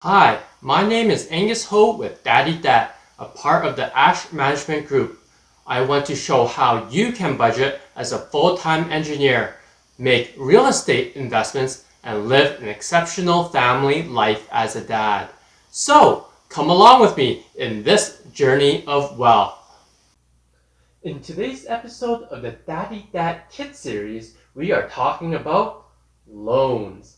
Hi, my name is Angus Ho with Daddy Dad, a part of the Ash Management Group. I want to show how you can budget as a full-time engineer, make real estate investments, and live an exceptional family life as a dad. So, come along with me in this journey of wealth. In today's episode of the Daddy Dad Kid series, we are talking about loans.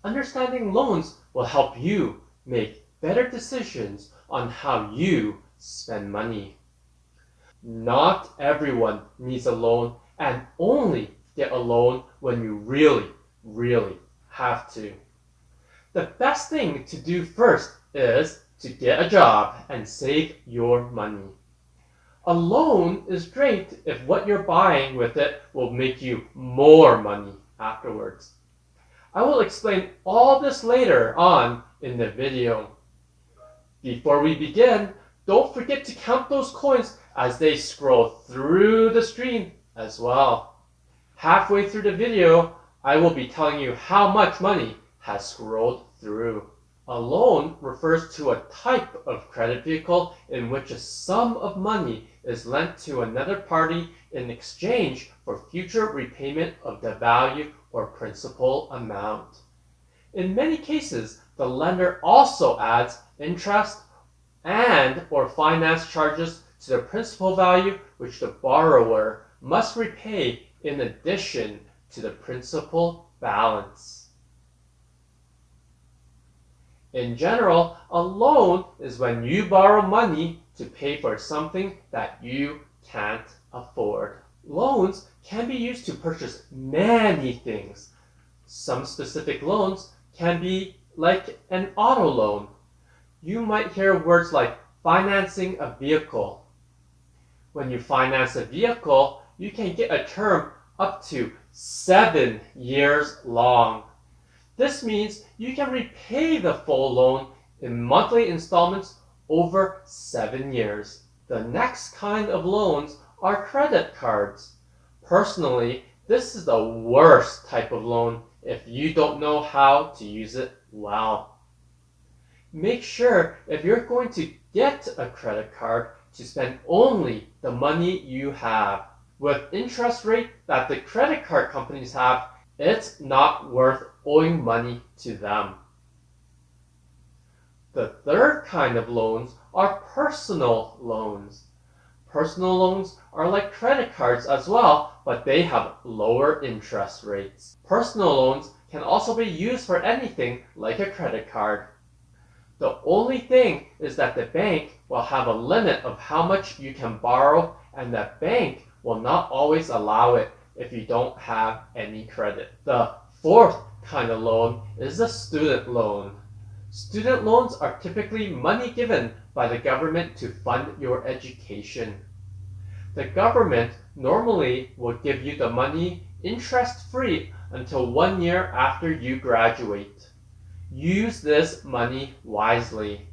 Understanding loans will help you make better decisions on how you spend money. Not everyone needs a loan, and only get a loan when you really have to. The best thing to do first is to get a job and save your money. A loan is great if what you're buying with it will make you more money afterwards. I will explain all this later on in the video. Before we begin, don't forget to count those coins as they scroll through the screen as well. Halfway through the video, I will be telling you how much money has scrolled through. A loan refers to a type of credit vehicle in which a sum of money is lent to another party in exchange for future repayment of the value or principal amount. In many cases, the lender also adds interest and or finance charges to the principal value which the borrower must repay in addition to the principal balance. In general, a loan is when you borrow money to pay for something that you can't afford. Loans can be used to purchase many things. Some specific loans can be like an auto loan. You might hear words like financing a vehicle. When you finance a vehicle, you can get a term up to 7 years long. This means you can repay the full loan in monthly installments over 7 years. The next kind of loans are credit cards. Personally, this is the worst type of loan if you don't know how to use it well. Make sure if you're going to get a credit card to spend only the money you have. With interest rate that the credit card companies have, it's not worth owing money to them. The third kind of loans are personal loans. Personal loans are like credit cards as well, but they have lower interest rates. Personal loans can also be used for anything like a credit card. The only thing is that the bank will have a limit of how much you can borrow, and the bank will not always allow it if you don't have any credit. The fourth kind of loan is a student loan. Student loans are typically money given by the government to fund your education. The government normally will give you the money interest-free until 1 year after you graduate. Use this money wisely.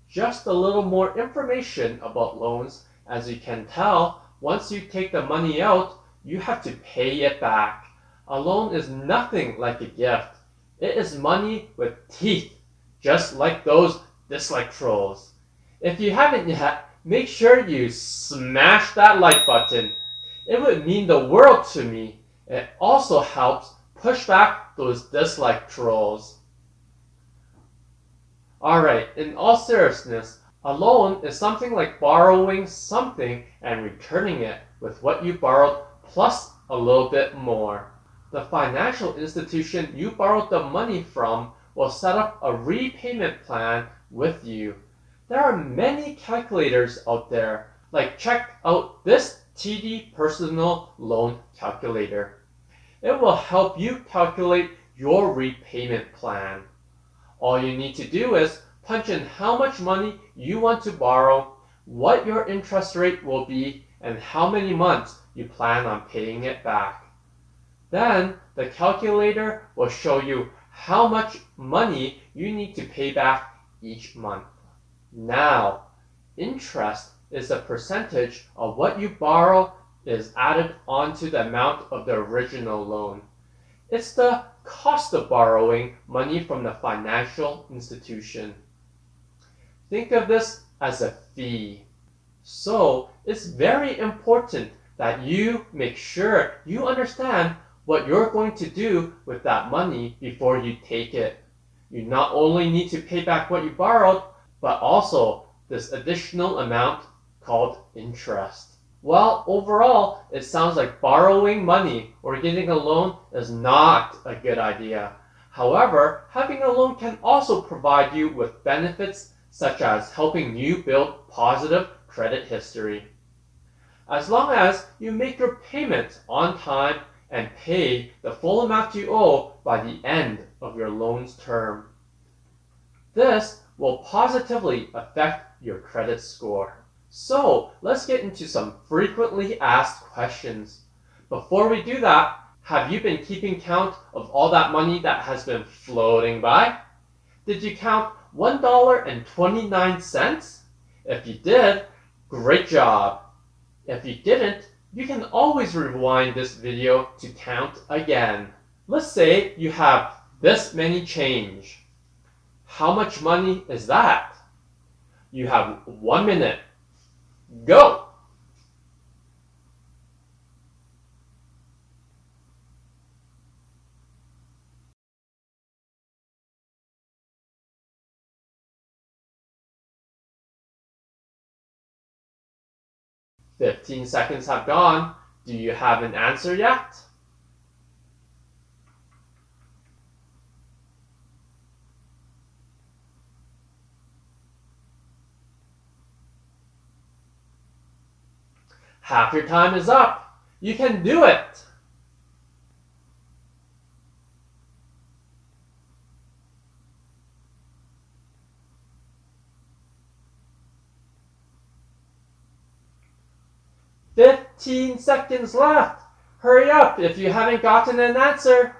Just a little more information about loans. As you can tell, once you take the money out, you have to pay it back. A loan is nothing like a gift. It is money with teeth, just like those dislike trolls. If you haven't yet, make sure you smash that like button. It would mean the world to me. It also helps push back those dislike trolls. Alright, in all seriousness, a loan is something like borrowing something and returning it with what you borrowed plus a little bit more. The financial institution you borrowed the money from will set up a repayment plan with you. There are many calculators out there, like check out this TD Personal Loan Calculator. It will help you calculate your repayment plan. All you need to do is punch in how much money you want to borrow, what your interest rate will be, and how many months you plan on paying it back. Then the calculator will show you how much money you need to pay back each month. Now, interest is a percentage of what you borrow is added onto the amount of the original loan. It's the cost of borrowing money from the financial institution. Think of this as a fee. So it's very important that you make sure you understand what you're going to do with that money before you take it. You not only need to pay back what you borrowed, but also this additional amount called interest. Well, overall, it sounds like borrowing money or getting a loan is not a good idea. However, having a loan can also provide you with benefits such as helping you build positive credit history. As long as you make your payments on time and pay the full amount you owe by the end of your loan's term. This will positively affect your credit score. So let's get into some frequently asked questions. Before we do that, have you been keeping count of all that money that has been floating by? Did you count $1.29? If you did, great job. If you didn't, you can always rewind this video to count again. Let's say you have this many change. How much money is that? You have 1 minute. Go! "15 seconds have gone. Do you have an answer yet?" Half your time is up. You can do it. "15 seconds left. Hurry up if you haven't gotten an answer."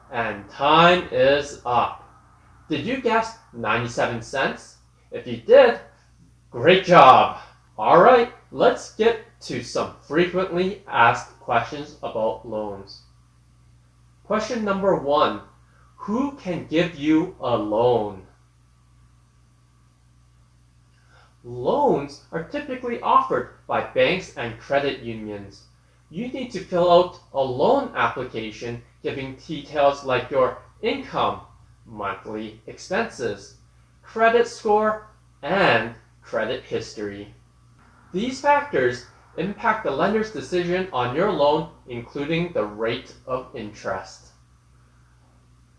And time is up. Did you guess 97 cents? If you did, great job. Alright, let's get to some frequently asked questions about loans. Question number 1. Who can give you a loan? Loans are typically offered by banks and credit unions. You need to fill out a loan application giving details like your income, monthly expenses, credit score, and credit history. These factors impact the lender's decision on your loan, including the rate of interest.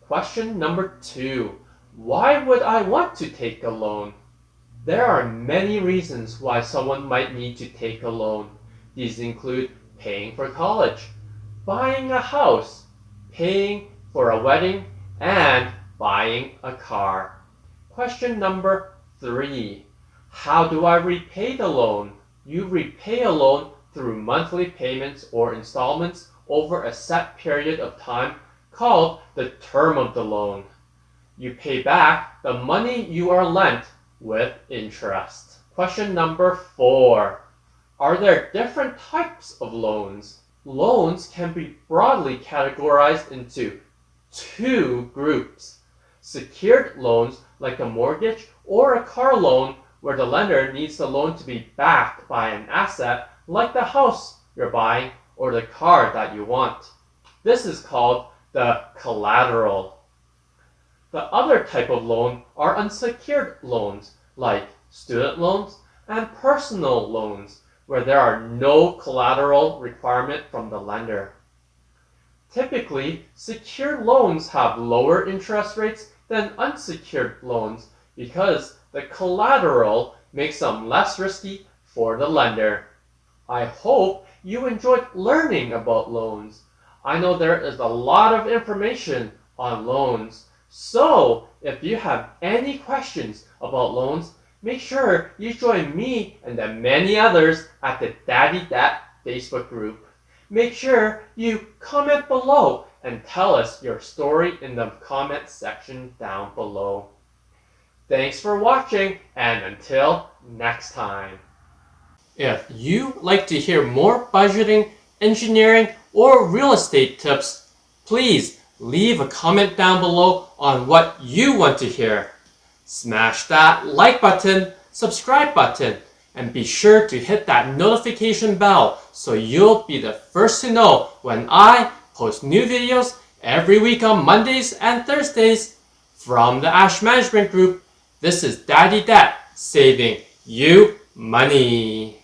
Question number 2. Why would I want to take a loan? There are many reasons why someone might need to take a loan. These include paying for college, buying a house, paying for a wedding, and buying a car. Question number 3. How do I repay the loan? You repay a loan through monthly payments or installments over a set period of time called the term of the loan. You pay back the money you are lent with interest. Question number 4. Are there different types of loans? Loans can be broadly categorized into 2 groups. Secured loans like a mortgage or a car loan where the lender needs the loan to be backed by an asset like the house you're buying or the car that you want. This is called the collateral. The other type of loan are unsecured loans like student loans and personal loans where there are no collateral requirement from the lender. Typically, secured loans have lower interest rates than unsecured loans because the collateral makes them less risky for the lender. I hope you enjoyed learning about loans. I know there is a lot of information on loans, so if you have any questions about loans, make sure you join me and the many others at the Daddy Dat Facebook group. Make sure you comment below and tell us your story in the comment section down below. Thanks for watching, and until next time. If you like to hear more budgeting, engineering, or real estate tips, please leave a comment down below on what you want to hear. Smash that like button, subscribe button, and be sure to hit that notification bell so you'll be the first to know when I post new videos every week on Mondays and Thursdays. From the Ash Management Group, this is Daddy Dat saving you money.